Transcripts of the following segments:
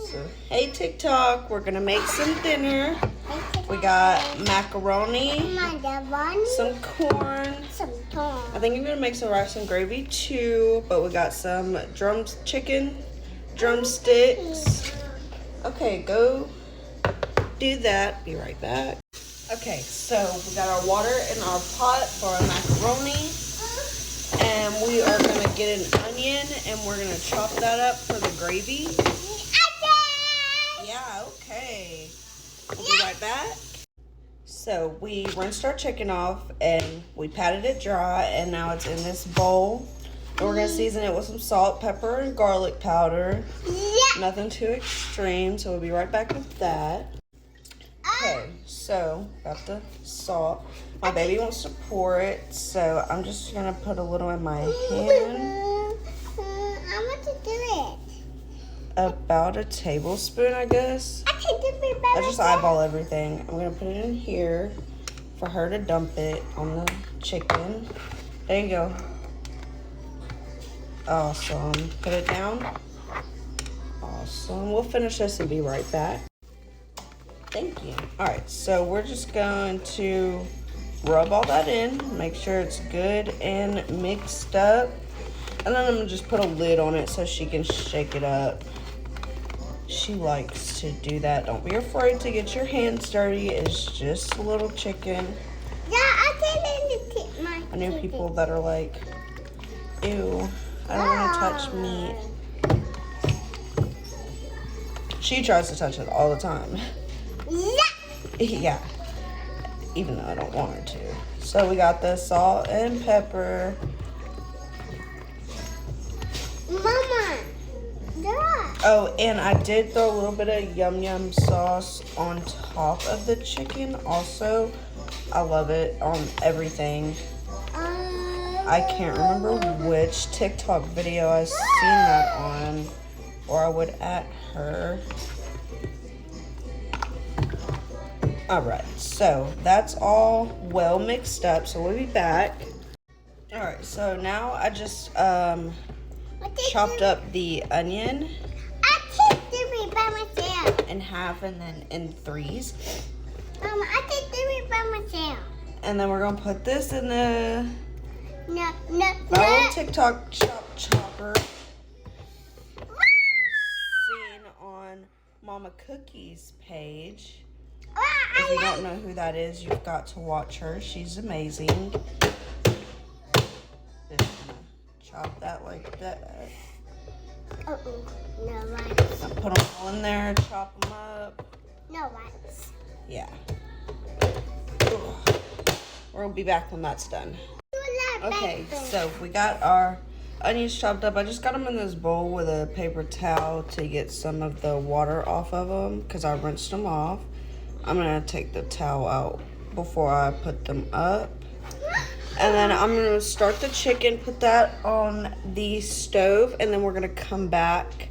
So, hey TikTok, we're gonna make some dinner. We got macaroni, some corn. I think I'm gonna make some rice and gravy too, but we got some chicken drumsticks. Okay, go do that. Be right back. Okay, so we got our water in our pot for our macaroni. And we are gonna get an onion and we're gonna chop that up for the gravy. Yeah, okay. We'll be right back. So we rinsed our chicken off and we patted it dry, and now it's in this bowl. And we're gonna season it with some salt, pepper, and garlic powder. Nothing too extreme, so we'll be right back with that. Okay, so got the salt. My baby wants to pour it, so I'm just gonna put a little in my hand. I want to do it. About a tablespoon, I guess. I just eyeball everything. I'm gonna put it in here for her to dump it on the chicken. There you go. Awesome. Put it down. Awesome. We'll finish this and be right back. Thank you. All right, so we're just going to rub all that in, make sure it's good and mixed up. And then I'm gonna just put a lid on it so she can shake it up. She likes to do that. Don't be afraid to get your hands dirty. It's just a little chicken. Yeah, I didn't my I know people that are like, ew, I don't want to touch meat. She tries to touch it all the time. Yeah, even though I don't want her to. So we got the salt and pepper. Mama, oh, and I did throw a little bit of yum yum sauce on top of the chicken also. I love it on everything. I can't remember which TikTok video I seen that on, or I would at her. All right, so that's all well mixed up, so we'll be back. All right, so now I just chopped up the onion I can't do it by myself. in half and then in threes. I can't do it by myself. And then we're gonna put this in the No. my little TikTok chopper seen on Mama Cookie's page. If you don't know who that is, you've got to watch her. She's amazing. Just gonna chop that like that. No rice. Put them all in there, chop them up. No rice. Yeah. Ugh. We're gonna be back when that's done. Okay, so we got our onions chopped up. I just got them in this bowl with a paper towel to get some of the water off of them because I rinsed them off. I'm gonna take the towel out before I put them up. And then I'm gonna start the chicken, put that on the stove, and then we're gonna come back.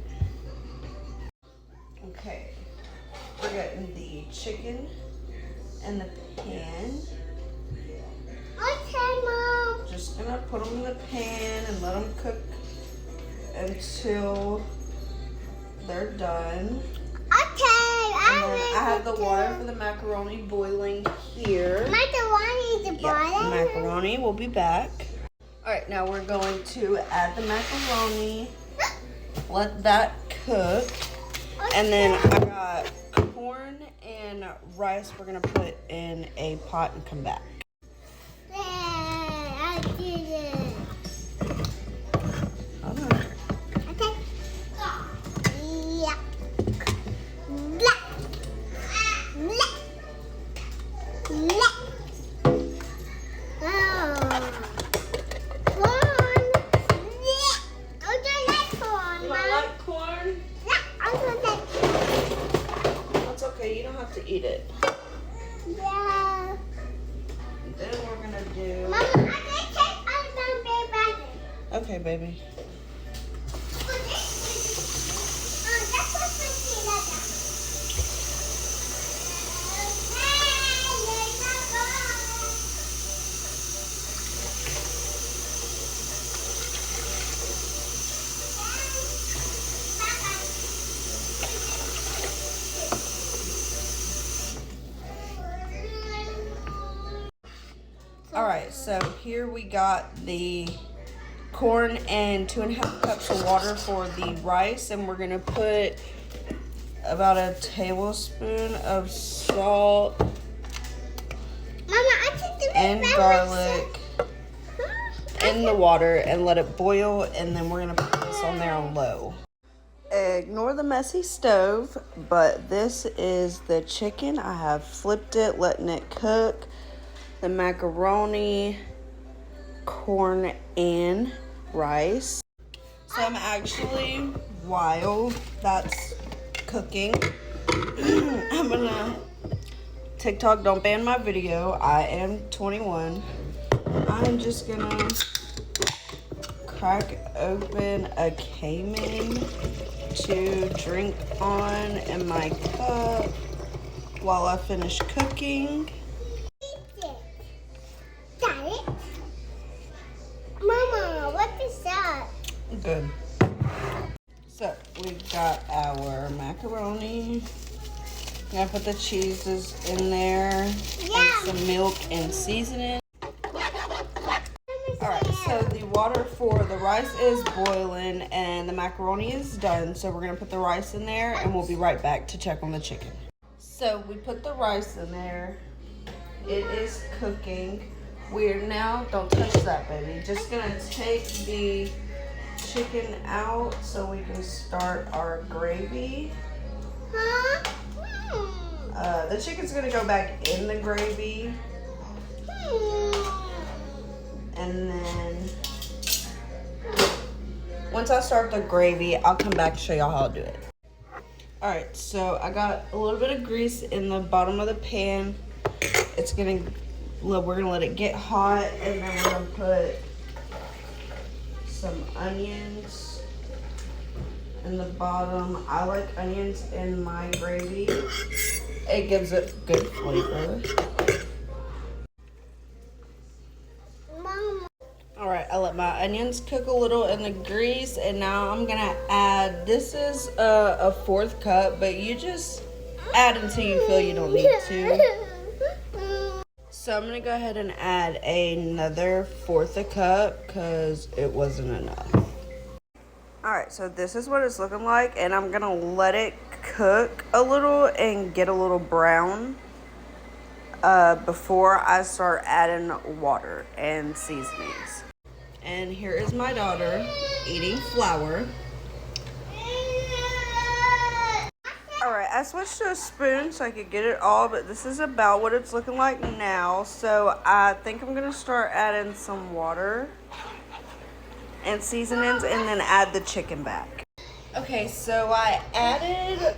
Okay, we're getting the chicken in the pan. Okay, Mom. Just gonna put them in the pan and let them cook until they're done. Okay, And then I have the water for the macaroni boiling here. Macaroni is the bottom. Macaroni. We'll be back. All right, now we're going to add the macaroni. Let that cook. And then I got corn and rice we're gonna put in a pot and come back. Yeah, I did it. Hold on. Okay. Yeah. To eat it. Yeah. Then we're gonna do. Mama, I can take out my Alright, so here we got the corn and 2.5 cups of water for the rice, and we're gonna put about a tablespoon of salt and garlic in the water and let it boil, and then we're gonna put this on there on low. Ignore the messy stove, but this is the chicken. I have flipped it, letting it cook. The macaroni, corn, and rice. So I'm actually, while that's cooking, I'm gonna, TikTok, don't ban my video. I am 21. I'm just gonna crack open a Cayman to drink on in my cup while I finish cooking. Mama, what is that? Good. So we've got our macaroni. I'm gonna put the cheeses in there, and some milk and seasoning. Alright, so the water for the rice is boiling and the macaroni is done. So we're gonna put the rice in there and we'll be right back to check on the chicken. So we put the rice in there. It is cooking. We're now, don't touch that, baby. Just gonna take the chicken out so we can start our gravy. The chicken's gonna go back in the gravy. And then once I start the gravy, I'll come back to show y'all how I'll do it. Alright, so I got a little bit of grease in the bottom of the pan. We're gonna let it get hot, and then we're gonna put some onions in the bottom. I like onions in my gravy. It gives it good flavor. Alright, I let my onions cook a little in the grease, and now I'm gonna add, this is a 1/4 cup, but you just add until you feel you don't need to. So I'm gonna go ahead and add another 1/4 cup because it wasn't enough. Alright, so this is what it's looking like, and I'm gonna let it cook a little and get a little brown before I start adding water and seasonings. And here is my daughter eating flour. Alright, I switched to a spoon so I could get it all, but this is about what it's looking like now. So I think I'm going to start adding some water and seasonings and then add the chicken back. Okay, so I added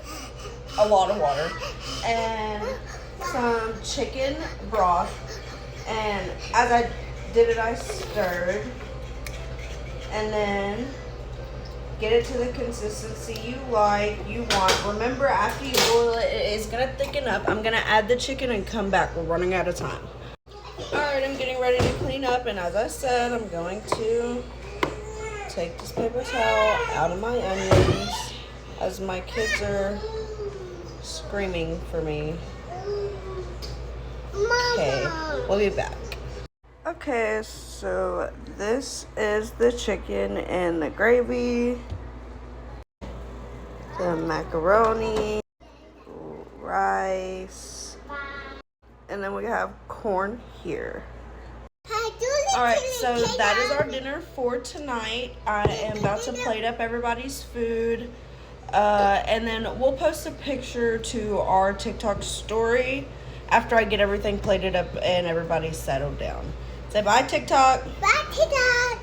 a lot of water and some chicken broth, and as I did it, I stirred, and then get it to the consistency you want. Remember, after you boil it, it is gonna thicken up. I'm gonna add the chicken and come back. We're running out of time. Alright, I'm getting ready to clean up, and as I said, I'm going to take this paper towel out of my onions as my kids are screaming for me. Okay, we'll be back. Okay, so this is the chicken and the gravy, the macaroni, rice, and then we have corn here. Alright, so that is our dinner for tonight. I am about to plate up everybody's food, and then we'll post a picture to our TikTok story after I get everything plated up and everybody's settled down. Say bye, TikTok. Bye, TikTok.